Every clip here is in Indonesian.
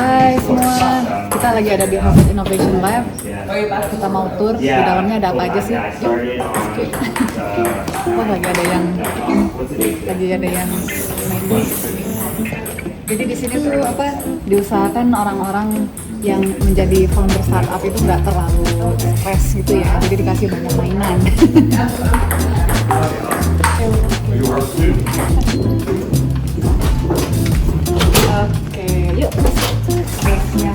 Hai semua, kita lagi ada di Harvard Innovation Lab. Kita mau tour, di dalamnya ada apa aja sih? Yuk. Oh, lagi ada yang main. Jadi di sini tuh diusahakan orang-orang yang menjadi founder startup itu nggak terlalu stres gitu ya. Jadi dikasih banyak mainan. Oke, yuk. Space-nya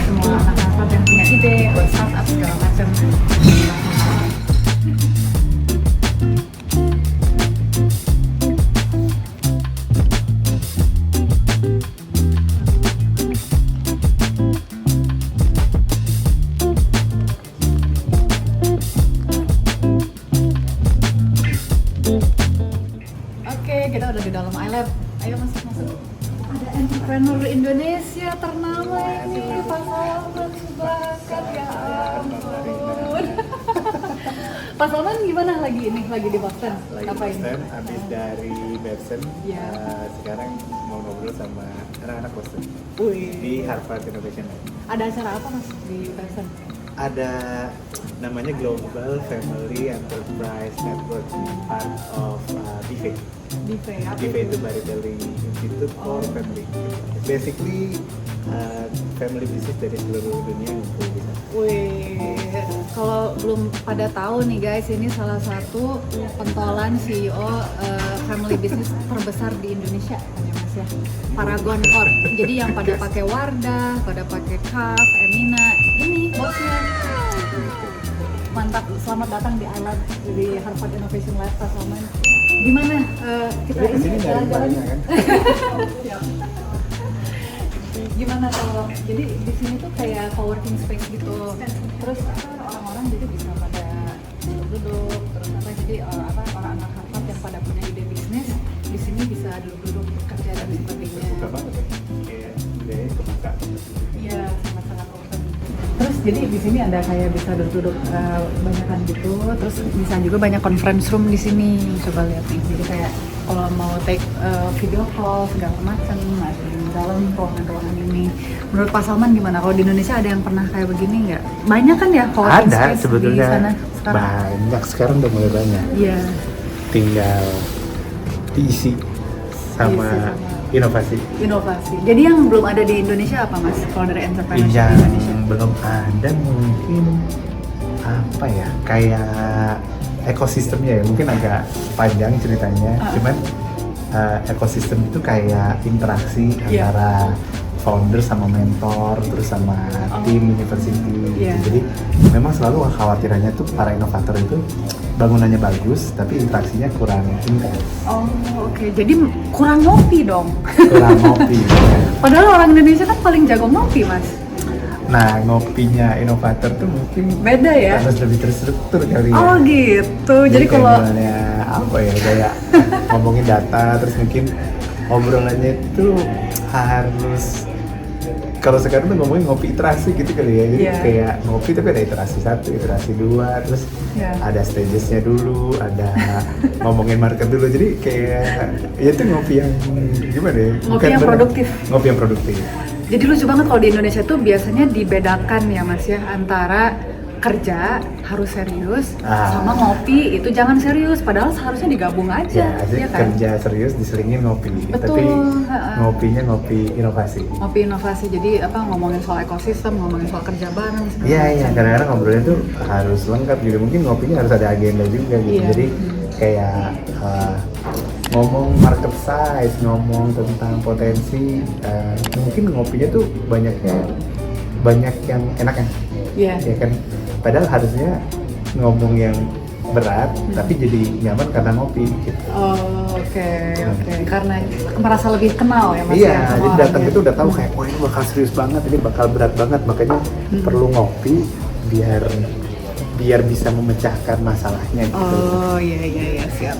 semua anak-anak yang punya ide buat startup segala macam. Oke, kita udah di dalam iLab. Ayo masuk. Ada entrepreneur Indonesia ternama ini, Pak Salman Subakat, ya ampun. Pak Salman gimana lagi di Boston? Ngapain? Habis dari Boston, Ya. sekarang mau ngobrol sama anak-anak Boston Wih. di Harvard Innovation Lab. Ada acara apa mas di Boston? Ada namanya Global Family Enterprise Network, part of BIFE. BIFE itu Baritelli Institute for Family. Basically family business dari seluruh dunia ngumpul di sana. Wih, kalau belum pada tahu nih guys, ini salah satu pentolan CEO family business terbesar di Indonesia kan ya mas ya, Paragon Corp. Jadi yang pada pakai Wardah, pada pakai CAF, Emina, ini bosnya. Mantap, selamat datang di iLab, di Harvard Innovation Lab, Pak Salman. Gimana kita Jadi ini kesini dari jalan-jalan? rumahnya kan? Gimana kalau jadi di sini tuh kayak co-working space gitu, terus orang-orang jadi bisa pada duduk terus jadi orang-orang Harvard yang pada punya ide bisnis di sini bisa duduk kerja dan sebagainya. Suka banget ya, kayak budaya kebuka. Iya, sangat-sangat open. Terus jadi di sini ada kayak bisa duduk banyakan gitu, terus bisa juga banyak conference room di sini. Coba lihat nih, jadi kayak kalau mau take video call segala macam ada di dalam ruangan-ruangan ini. Menurut Pak Salman gimana? Kalau di Indonesia ada yang pernah kayak begini nggak? Banyak kan ya co-working Ada space sebetulnya di sana sekarang? banyak, sekarang udah mulai banyak. Iya. Tinggal diisi sama inovasi. Jadi yang belum ada di Indonesia apa mas? Kalau dari entrepreneurship di Yang Indonesia? belum ada mungkin apa ya, kayak ekosistemnya ya, mungkin agak panjang ceritanya. Cuman ekosistem itu kayak interaksi antara founder sama mentor, terus sama tim university gitu. Jadi memang selalu khawatirannya tuh para inovator itu bangunannya bagus tapi interaksinya kurang intens. Oh oke. Jadi kurang ngopi dong. Kurang ngopi. Padahal orang Indonesia kan paling jago ngopi mas. Nah, ngopinya inovator tuh mungkin Beda ya? harus lebih terstruktur kali ya. Oh gitu. Jadi kayak kalau misalnya apa ya, kayak ngomongin data, terus mungkin obrolannya itu harus, kalau sekarang tuh ngomongin ngopi iterasi gitu kali ya. Jadi kayak ngopi tapi ada iterasi 1, iterasi 2, terus ada stagesnya dulu, ada ngomongin market dulu. Jadi kayak ya itu ngopi yang gimana ya? Ngopi yang produktif. Ngopi yang produktif. Jadi lucu banget kalau di Indonesia tuh biasanya dibedakan ya mas ya, antara kerja harus serius sama ngopi itu jangan serius, padahal seharusnya digabung aja Ya kan? kerja serius diselingin ngopi. Betul. Tapi ngopinya ngopi inovasi. Ngopi inovasi, jadi ngomongin soal ekosistem, ngomongin soal kerja bareng segala Iya, macam. kadang-kadang ngobrolnya tuh harus lengkap gitu. Mungkin ngopinya harus ada agenda juga gitu. Iya. Jadi kayak ngomong market size, ngomong tentang potensi, mungkin ngopinya tuh banyak yang enaknya. Iya. Ya kan, padahal harusnya ngomong yang berat tapi jadi nyaman karena ngopi gitu. Oh, oke. Karena merasa lebih kenal ya mas Iya, ya, sama jadi datang orangnya. itu udah tahu kayak, oh ini bakal serius banget, ini bakal berat banget, makanya perlu ngopi biar bisa memecahkan masalahnya gitu. Oh iya, siap.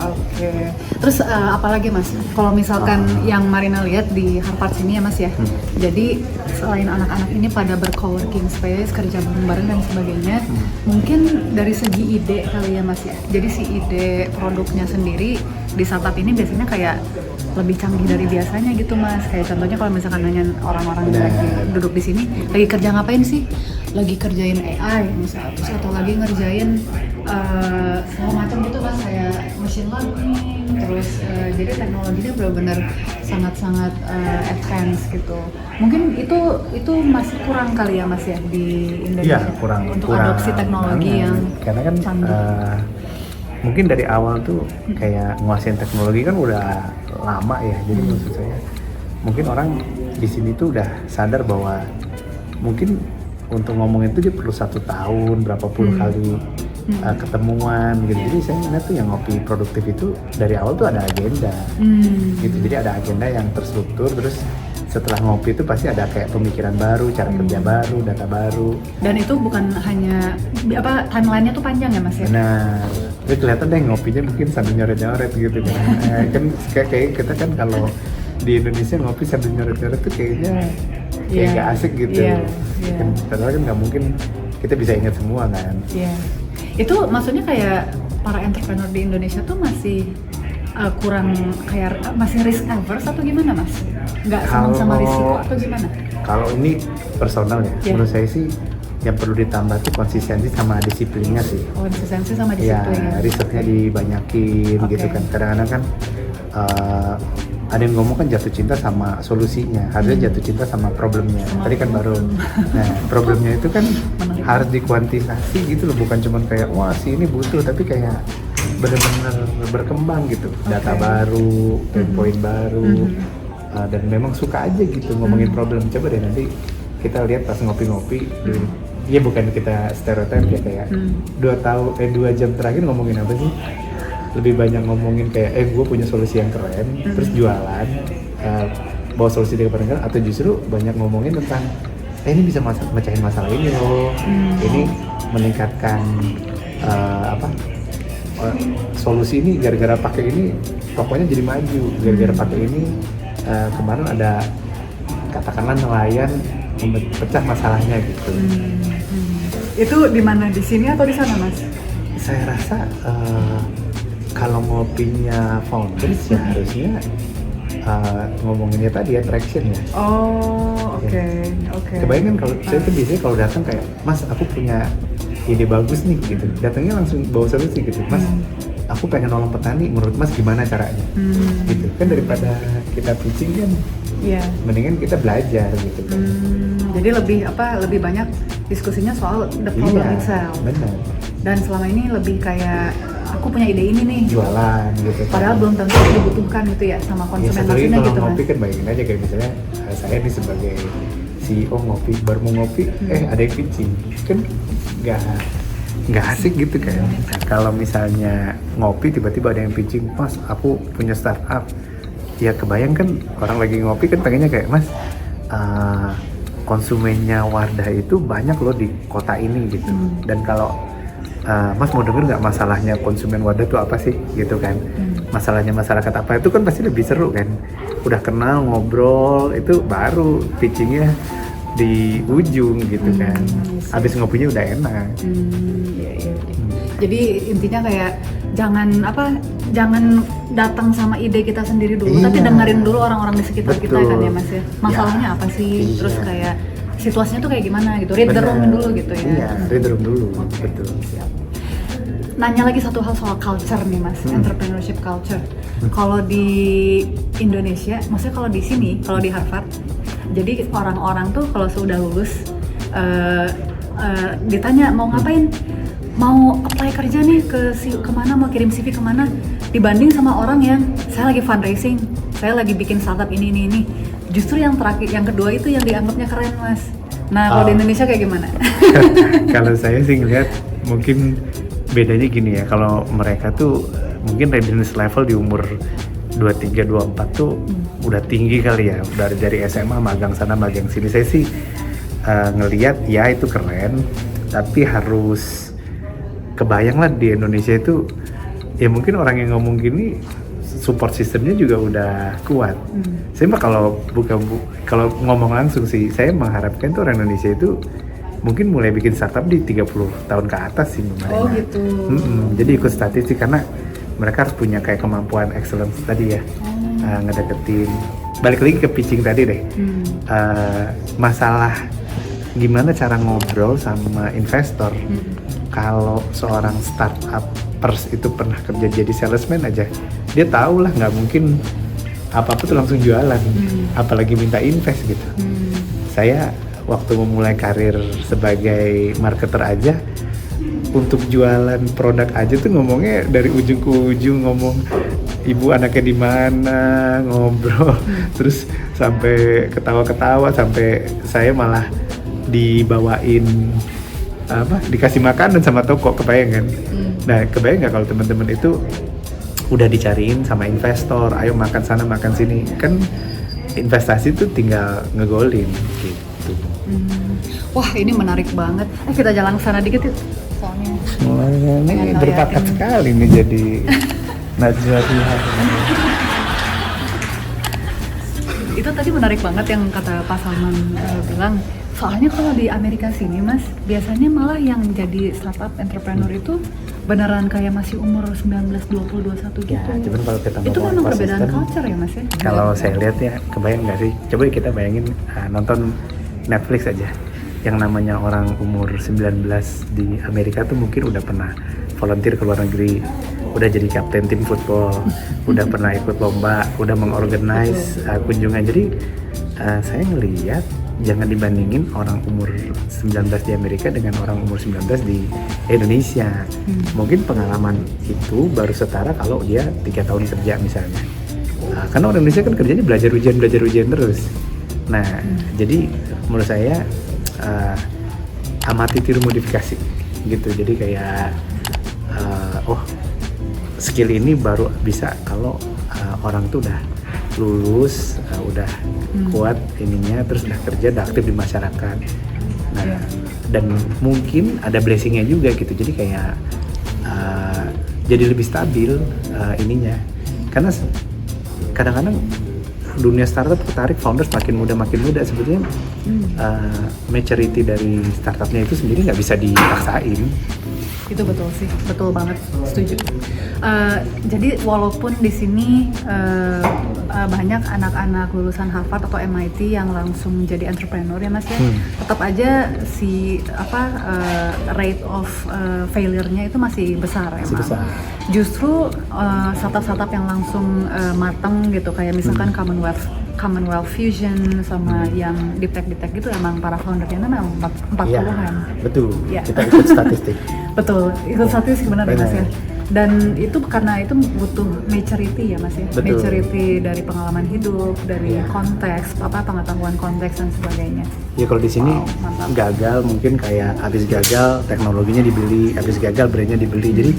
Oke. Terus apalagi mas, kalau misalkan yang Marina lihat di Harvard sini ya mas ya, jadi selain anak-anak ini pada bercoworking space, kerja bareng-bareng dan sebagainya, mungkin dari segi ide kali ya mas ya. Jadi si ide produknya sendiri di startup ini biasanya kayak lebih canggih dari biasanya gitu Mas. Kayak contohnya kalau misalkan nanya orang-orang yang lagi duduk di sini, lagi kerja ngapain sih? Lagi kerjain AI misalnya, terus atau lagi ngerjain segala macam gitu Mas, kayak machine learning, terus jadi teknologinya benar-benar sangat-sangat advance gitu. Mungkin itu masih kurang kali ya Mas ya di Indonesia. Iya, kurang untuk adopsi teknologi yang karena kan mungkin dari awal tuh kayak nguasain teknologi kan udah lama ya. Jadi maksud saya mungkin orang di sini tuh udah sadar bahwa mungkin untuk ngomongin itu dia perlu 1 tahun berapa puluh kali ketemuan gitu. Jadi saya ingat tuh yang ngopi produktif itu dari awal tuh ada agenda gitu. Jadi ada agenda yang terstruktur, terus setelah ngopi itu pasti ada kayak pemikiran baru, cara kerja baru, data baru. Dan itu bukan hanya timelinenya tuh panjang ya Mas ya? Benar. Jadi kelihatan deh ngopinya mungkin sambil nyoret-nyoret gitu kan. Kan kayak kita kan kalau di Indonesia ngopi sambil nyoret-nyoret tuh kayaknya kayak nggak asik gitu. Kan, padahal kan nggak mungkin kita bisa ingat semua kan. Iya. Itu maksudnya kayak para entrepreneur di Indonesia tuh masih kurang kayak masih risk averse atau gimana Mas? Nggak senang sama risiko atau gimana? Kalau ini personal ya, menurut saya sih yang perlu ditambah tuh konsistensi sama disiplinnya sih. Konsistensi sama disiplin. Ya, risetnya dibanyakin gitu kan. Kadang-kadang kan ada yang ngomong kan jatuh cinta sama solusinya, harusnya jatuh cinta sama problemnya. Tadi kan baru, nah problemnya itu kan harus dikuantifikasi gitu loh, bukan cuma kayak wah si ini butuh, tapi kayak benar-benar berkembang gitu, data baru, poin baru, dan memang suka aja gitu ngomongin problem. Coba deh nanti kita lihat pas ngopi-ngopi, ya bukan kita stereotip ya kayak 2 jam terakhir ngomongin apa sih? Lebih banyak ngomongin kayak gue punya solusi yang keren, terus jualan, bawa solusi dari pendengar, atau justru banyak ngomongin tentang ini bisa mecahin masalah ini loh, ini meningkatkan solusi ini gara-gara pakai ini tokonya jadi maju, gara-gara pakai ini kemarin ada katakanlah nelayan pecah masalahnya gitu. Itu di mana, di sini atau di sana Mas? Saya rasa kalau ngopinya founders ya harusnya ngomonginnya tadi attraction ya. Oh, oke. Kebayang kan kalau saya tuh biasanya kalau datang kayak, Mas aku punya ide bagus nih gitu, datangnya langsung bawa solusi gitu, Mas aku pengen nolong petani, menurut Mas gimana caranya? Gitu kan, daripada kita pitching kan, mendingan kita belajar gitu kan. Jadi lebih banyak diskusinya soal the problem itself. Benar. Dan selama ini lebih kayak aku punya ide ini nih, jualan gitu kan. Padahal belum tentu dibutuhkan gitu ya sama konsumen maksudnya gitu kan. Mas. Ngopi kan bayangin aja kayak misalnya saya nih sebagai CEO ngopi, baru mau ngopi, ada yang pitching, kan nggak asik gitu kan. Nah, kalau misalnya ngopi tiba-tiba ada yang pitching, Mas aku punya startup, ya kebayang kan orang lagi ngopi kan pengennya kayak, Mas konsumennya Wardah itu banyak loh di kota ini gitu, dan kalau Mas mau denger nggak masalahnya konsumen Wardah itu apa sih gitu kan, masalahnya masyarakat apa, itu kan pasti lebih seru kan. Udah kenal ngobrol itu baru pitchingnya di ujung gitu kan. Habis ngopinya udah enak. Jadi intinya kayak jangan datang sama ide kita sendiri dulu, tapi dengerin dulu orang-orang di sekitar kita kan ya Mas ya. Masalahnya apa sih? Terus kayak situasinya tuh kayak gimana gitu. Read the room dulu gitu ya. Iya, read the room dulu. Betul. Siap. Nanya lagi satu hal soal culture nih Mas, entrepreneurship culture. Kalau di Indonesia, maksudnya kalau di sini, kalau di Harvard, jadi orang-orang tuh kalau sudah lulus ditanya mau ngapain, mau apply kerja nih kemana, mau kirim CV kemana, dibanding sama orang yang saya lagi fundraising, saya lagi bikin startup ini. Justru yang terakhir, yang kedua itu yang dianggapnya keren Mas. Nah kalau di Indonesia kayak gimana? Kalau saya sih ngeliat mungkin bedanya gini ya, kalau mereka tuh mungkin readiness level di umur 23, 24 tuh udah tinggi kali ya, udah dari SMA magang sana magang sini. Saya sih ngelihat ya itu keren, tapi harus kebayang lah di Indonesia itu ya mungkin orang yang ngomong gini support sistemnya juga udah kuat. Saya mah kalau ngomong langsung sih, saya mengharapkan tuh orang Indonesia itu mungkin mulai bikin startup di 30 tahun ke atas sih. Oh gitu. Jadi ikut statistik karena mereka harus punya kayak kemampuan excellence tadi ya. ngedeketin. Balik lagi ke pitching tadi deh. Masalah gimana cara ngobrol sama investor. Kalau seorang startupers itu pernah kerja jadi salesman aja, dia tahu lah nggak mungkin apa-apa tuh langsung jualan, apalagi minta invest gitu. Saya waktu memulai karir sebagai marketer aja, untuk jualan produk aja tuh ngomongnya dari ujung ke ujung, ngomong ibu anaknya di mana, ngobrol, terus sampai ketawa-ketawa, sampai saya malah dibawain dikasih makanan sama toko, kebayang kan? Nah, kebayang nggak kalau teman-teman itu udah dicariin sama investor, ayo makan sana makan sini, kan investasi tuh tinggal ngegolin gitu. Wah, ini menarik banget. Kita jalan ke sana dikit yuk. Soalnya ini berbakat sekali nih jadi Najwa Shihab. Itu tadi menarik banget yang kata Pak Salman bilang. Soalnya kalau di Amerika sini Mas, biasanya malah yang jadi startup entrepreneur itu beneran kayak masih umur 19, 20, 21 gitu. Ya, cuman kalau kita itu memang perbedaan culture ya Mas ya? Kalau saya lihat ya, kebayang nggak sih? Coba kita bayangin nonton Netflix aja. Yang namanya orang umur 19 di Amerika tuh mungkin udah pernah volunteer ke luar negeri, udah jadi kapten tim football, udah pernah ikut lomba, udah mengorganize kunjungan. Jadi saya ngelihat jangan dibandingin orang umur 19 di Amerika dengan orang umur 19 di Indonesia. Mungkin pengalaman itu baru setara kalau dia 3 tahun kerja misalnya. Karena orang Indonesia kan kerjanya belajar ujian terus. Nah, jadi menurut saya amati tiru modifikasi gitu. Jadi kayak skill ini baru bisa kalau orang tuh udah lulus, udah kuat ininya, terus udah kerja, udah aktif di masyarakat. Nah, dan mungkin ada blessingnya juga gitu. Jadi kayak jadi lebih stabil ininya. Karena kadang-kadang dunia startup tertarik founders makin muda sebetulnya. Maturity dari startupnya itu sendiri nggak bisa dipaksain. Itu betul sih, betul banget, setuju. Jadi walaupun di sini banyak anak-anak lulusan Harvard atau MIT yang langsung jadi entrepreneur ya Mas ya, tetap aja rate of failure-nya itu masih besar emang. Justru startup-startup yang langsung mateng gitu, kayak misalkan Commonwealth Fusion sama yang Deep Tech gitu, emang para foundernya memang 40-an. Betul, kita ikut statistik. Betul, ikut statistik benar ya Mas ya. Dan itu karena itu butuh maturity ya Mas ya. Betul. Maturity dari pengalaman hidup, dari konteks, pengetahuan konteks dan sebagainya. Ya kalau di sini gagal mungkin kayak habis gagal teknologinya dibeli, habis gagal brandnya dibeli. Jadi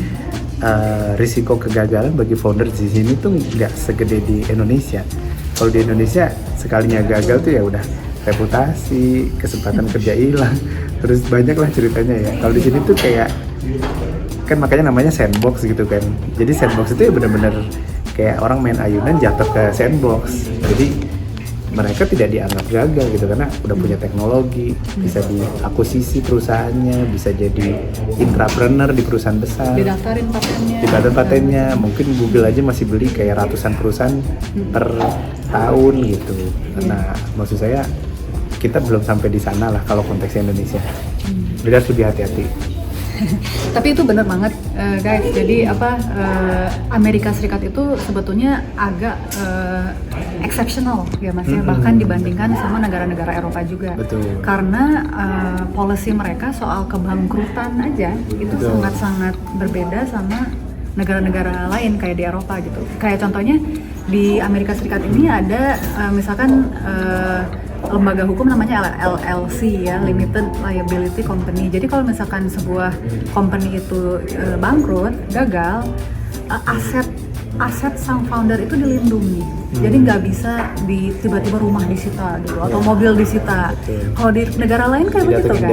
risiko kegagalan bagi founder di sini tuh nggak segede di Indonesia. Kalau di Indonesia sekalinya gagal tuh ya udah reputasi, kesempatan kerja hilang, terus banyak lah ceritanya ya. Kalau di sini tuh kayak kan makanya namanya sandbox gitu kan. Jadi sandbox itu ya benar-benar kayak orang main ayunan jatuh ke sandbox. Jadi mereka tidak dianggap gagal gitu karena udah punya teknologi, bisa diakuisisi perusahaannya, bisa jadi intrapreneur di perusahaan besar. Didaftarin patennya. Mungkin Google aja masih beli kayak ratusan perusahaan per tahun gitu. Nah, maksud saya kita belum sampai di sana lah kalau konteksnya Indonesia. Jadi harus lebih hati-hati. Tapi itu benar banget guys. Jadi Amerika Serikat itu sebetulnya agak exceptional ya Mas ya, bahkan dibandingkan sama negara-negara Eropa juga. Betul. Karena policy mereka soal kebangkrutan aja itu sangat-sangat berbeda sama negara-negara lain kayak di Eropa gitu. Kayak contohnya di Amerika Serikat ini ada misalkan lembaga hukum namanya LLC ya, Limited Liability Company. Jadi kalau misalkan sebuah company itu bangkrut, gagal, aset sang founder itu dilindungi. Jadi nggak bisa tiba-tiba rumah disita gitu atau mobil disita. Kalau di negara lain kayak begitu kan.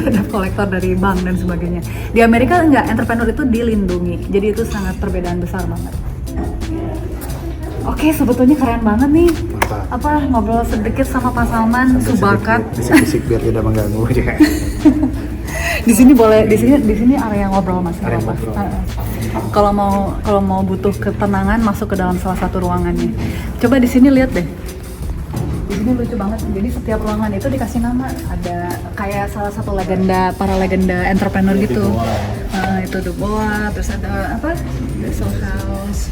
Debt collector dari bank dan sebagainya. Di Amerika nggak, entrepreneur itu dilindungi. Jadi itu sangat perbedaan besar banget. Oke, sebetulnya keren banget nih. Ngobrol sedikit sama Pak Salman, Subakat. Bisik-bisik biar tidak mengganggu aja. Di sini boleh, di sini area ngobrol mas. Area Mas. ngobrol. Kalau mau butuh ketenangan masuk ke dalam salah satu ruangannya. Coba di sini lihat deh. Di sini lucu banget. Jadi setiap ruangan itu dikasih nama. Ada kayak salah satu para legenda entrepreneur gitu. Itu The Boa, terus ada apa? Vessel House.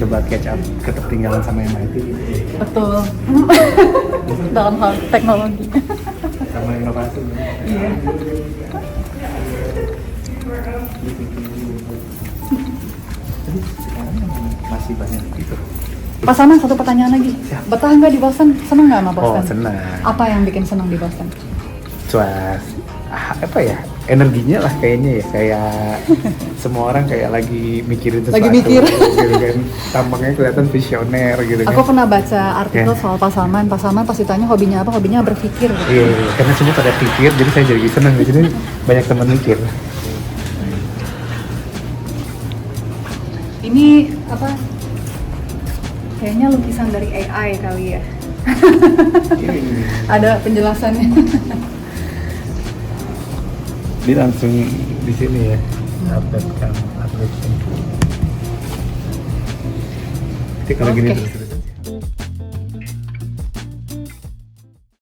Coba catch up ketertinggalan sama MIT Betul. Dalam hal teknologi. sama inovasi. Iya. Masih banyak gitu. Pak Saman, satu pertanyaan lagi. Betah nggak di Boston? Seneng nggak sama Boston? Oh, senang. Apa yang bikin seneng di Boston? Apa ya, energinya lah kayaknya ya, kayak semua orang kayak lagi mikirin sesuatu. Lagi mikir. Gitu kan. Tampangnya kelihatan visioner gitu kan. Aku pernah baca artikel Ya. soal Pak Salman. Pak Salman pasti tanya hobinya apa? Hobinya berpikir. Gitu. Iya, karena semua pada pikir, jadi saya jadi senang di sini banyak teman mikir. Ini apa? Kayaknya lukisan dari AI kali ya. Ada penjelasannya. Dia langsung di sini ya, update. Jadi kalau gini Oke. terus